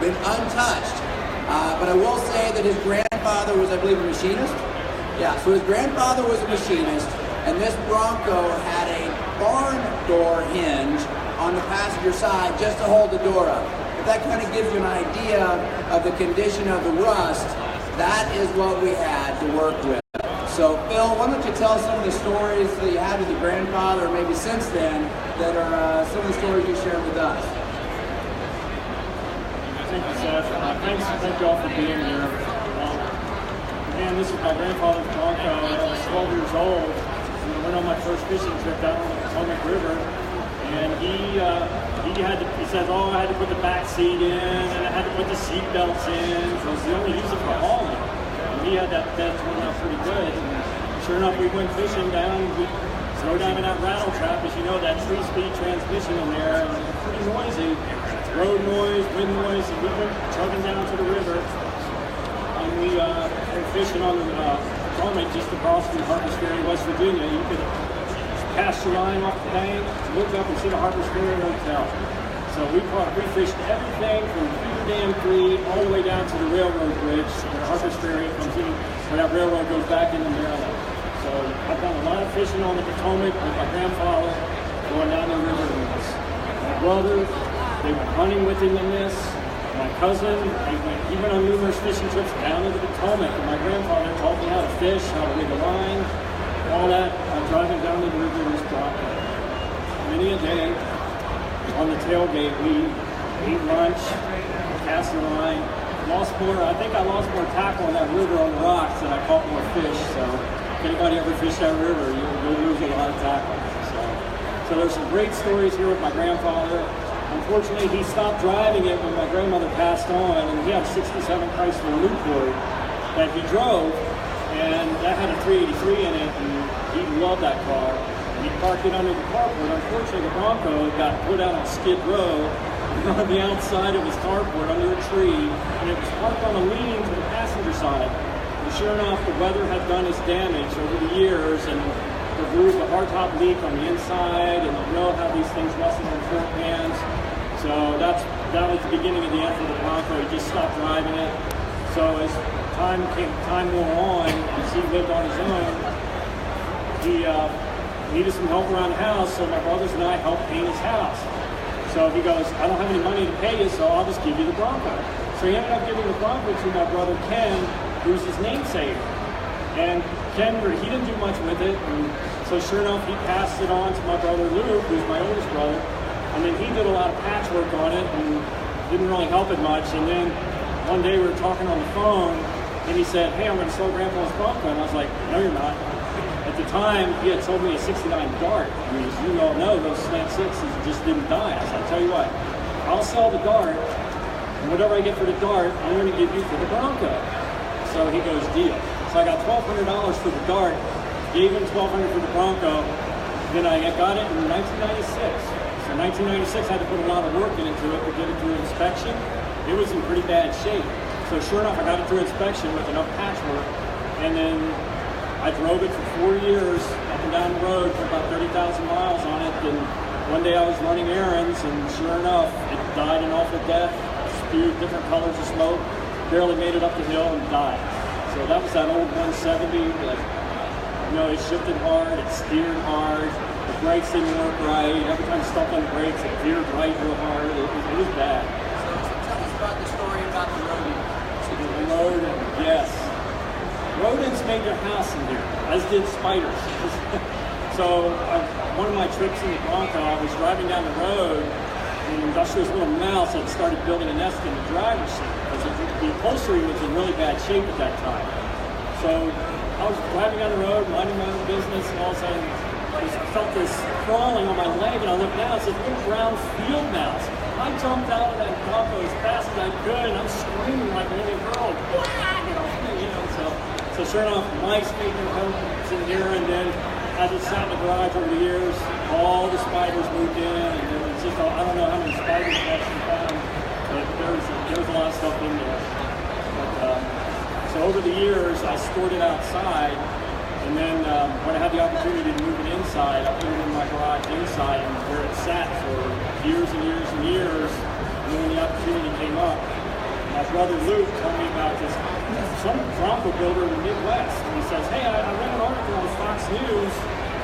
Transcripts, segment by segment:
and untouched. But I will say that his grandfather was, I believe, a machinist. Yeah, so his grandfather was a machinist, and this Bronco had a barn door hinge on the passenger side just to hold the door up. If that kind of gives you an idea of the condition of the rust, that is what we had to work with. So Phil, why don't you tell some of the stories that you had with your grandfather, or maybe since then, that are some of the stories you shared with us. Thank you, Seth. Thank you all for being here. Man, this is my grandfather's Bronco. I was 12 years old. I went on my first fishing trip down on the Potomac River, and he says, oh, I had to put the back seat in, and I had to put the seat belts in, because he only used it for hauling. And he had that turned out pretty good. And sure enough, we went fishing down. We throw down in that rattle trap, as you know, that 3-speed transmission in there, and it's pretty noisy. It's road noise, wind noise, and we went chugging down to the river. And we were fishing on the Potomac just across from Harper's Ferry, West Virginia. You could cast your line off the bank, look up and see the Harper's Ferry Hotel. So we fished everything from Beaver Dam 3 all the way down to the railroad bridge where Harper's Ferry comes in, where that railroad goes back into Maryland. So I've done a lot of fishing on the Potomac with my grandfather, going down the river with us. My brother, they went hunting with him in this. My cousin, he went on numerous fishing trips down to the Potomac, and my grandfather taught me how to fish, how to rig a line, all that. I'm driving down the river in this Bronco. Many a day on the tailgate, we ate lunch, cast a line, I think I lost more tackle on that river on the rocks than I caught more fish. So if anybody ever fished that river, you'll lose a lot of tackle. So there's some great stories here with my grandfather. Unfortunately, he stopped driving it when my grandmother passed on, and he had a 67 Chrysler Newport that he drove, and that had a 383 in it, and he loved that car. And he parked it under the carport. Unfortunately, the Bronco got put out on Skid Row on the outside of his carport under a tree, and it was parked on a lean to the passenger side. And sure enough, the weather had done its damage over the years, and the roof, a hardtop leak on the inside, and you know how these things rustle on fork pans. So that was the beginning of the end for the Bronco. He just stopped driving it. So as time wore on, as he lived on his own, he needed some help around the house, so my brothers and I helped paint his house. So he goes, I don't have any money to pay you, so I'll just give you the Bronco. So he ended up giving the Bronco to my brother Ken, who's his namesake. And Ken, he didn't do much with it, and so sure enough, he passed it on to my brother Luke, who's my oldest brother. And then he did a lot of patchwork on it and didn't really help it much. And then one day we were talking on the phone, and he said, hey, I'm going to sell Grandpa's Bronco. And I was like, no, you're not. At the time, he had sold me a 69 Dart. I mean, as you all know, those slant sixes just didn't die. I said, I'll tell you what, I'll sell the Dart, and whatever I get for the Dart, I'm going to give you for the Bronco. So he goes, deal. So I got $1,200 for the Dart, gave him $1,200 for the Bronco, then I got it in 1996. So 1996, I had to put a lot of work into it to get it through inspection. It was in pretty bad shape. So sure enough, I got it through inspection with enough patchwork, and then I drove it for 4 years up and down the road for about 30,000 miles on it. And one day I was running errands, and sure enough, it died an awful death, spewed different colors of smoke, barely made it up the hill and died. So that was that old 170 that, you know, it shifted hard, it steered hard. The brakes didn't work right. Every time I stepped on the brakes, it veered right real hard. It was bad. So tell us about the story about the rodent situation. The rodent, yes. Rodents made their house in here, as did spiders. So one of my trips in the Bronco, I was driving down the road, and this little mouse had started building a nest in the driver's seat, because the upholstery was in really bad shape at that time. So I was driving down the road, minding my own business, and all of a sudden, I felt this crawling on my leg, and I looked down, it's this little brown field mouse. I jumped out of that Bronco as fast as I could, and I'm screaming like a little girl, get off me, you know. So sure enough, mice made their homes in here, and then as it sat in the garage over the years, all the spiders moved in, and there was just, I don't know how many spiders I actually found, but there was a lot of stuff in there. But, so over the years, I stored it outside. And then when I had the opportunity to move it inside, I put it in my garage inside, and where it sat for years and years and years. And then when the opportunity came up, brother Luke told me about this, some Bronco builder in the Midwest. And he says, hey, I read an article on Fox News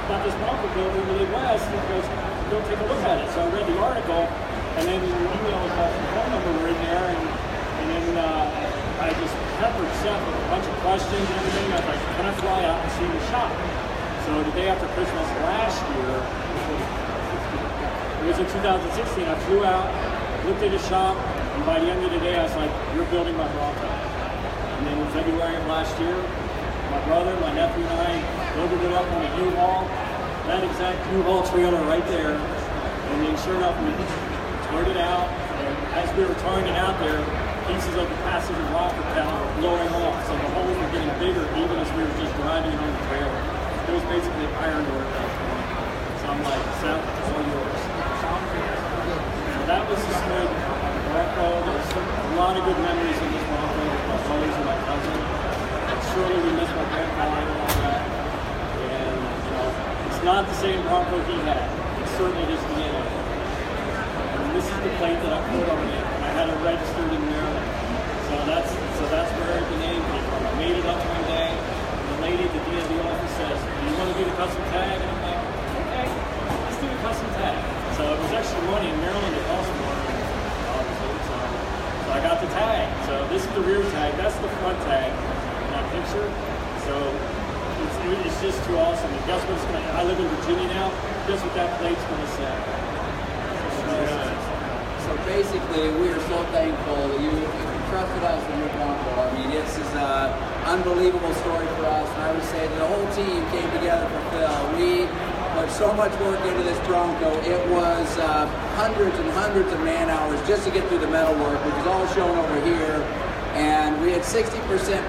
about this Bronco builder in the Midwest. And he goes, go take a look at it. So I read the article, and then your email and phone number were in there, and then I just peppered Seth with a bunch of questions and everything. I was like, can I fly out and see the shop? So the day after Christmas last year, it was in 2016, I flew out, looked at the shop, and by the end of the day, I was like, you're building my Bronco. And then in February of last year, my brother, my nephew, and I loaded it up on a U-Haul, that exact U-Haul trailer right there. And then sure enough, we towed it out, and as we were towing it out there, pieces of the passenger rocker panel were blowing off, so the holes were getting bigger even as we were just driving it on the trailer. It was basically ironwork at that point. So I'm like, Seth, it's all yours. So that was the story of the Bronco. There's a lot of good memories in this Bronco with my brothers and my cousin. And surely we miss my grandfather and all that. And, you know, it's not the same Bronco he had. It's certainly his DNA. And this is the plate that I put on it. I had it registered in Maryland. So that's where the name came from. I made it up one day. The lady at the DMV office says, do you want to do the custom tag? And I'm like, okay, let's do the custom tag. So it was extra money in Maryland, it cost more, obviously. So I got the tag. So this is the rear tag, that's the front tag in that picture. So it's just too awesome. And guess what's gonna, I live in Virginia now, guess what that plate's gonna say? So basically, we are so thankful that you trusted us with your Bronco. I mean, this is an unbelievable story for us, and I would say that the whole team came together for Phil. We put so much work into this Bronco. It was hundreds and hundreds of man hours just to get through the metal work, which is all shown over here, and we had 60%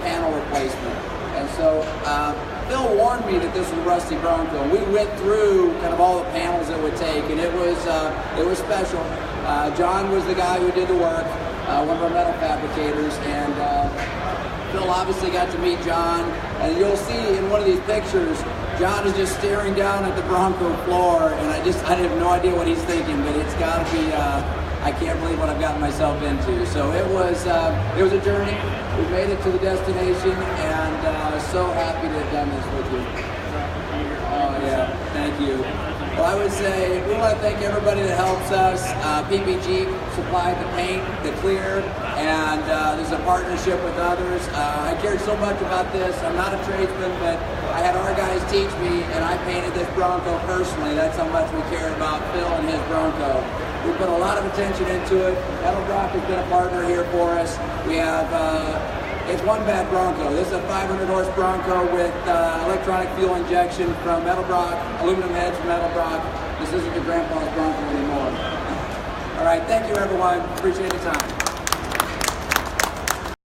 panel replacement. And so Phil warned me that this was a rusty Bronco. We went through kind of all the panels it would take, and it was special. John was the guy who did the work, one of our metal fabricators, and Phil obviously got to meet John. And you'll see in one of these pictures, John is just staring down at the Bronco floor, and I have no idea what he's thinking, but it's got to be. I can't believe what I've gotten myself into. So it was a journey. We made it to the destination, and so happy to have done this with you. Oh yeah, thank you. Well, I would say we want to thank everybody that helps us. PPG supplied the paint, the clear, and there's a partnership with others. I cared so much about this. I'm not a tradesman, but I had our guys teach me, and I painted this Bronco personally. That's how much we care about Phil and his Bronco. We put a lot of attention into it. Metalbrock has been a partner here for us. We have, it's one bad Bronco. This is a 500 horse Bronco with electronic fuel injection from Metalbrock, aluminum heads from Metalbrock. This isn't your grandpa's Bronco anymore. All right, thank you everyone. Appreciate the time.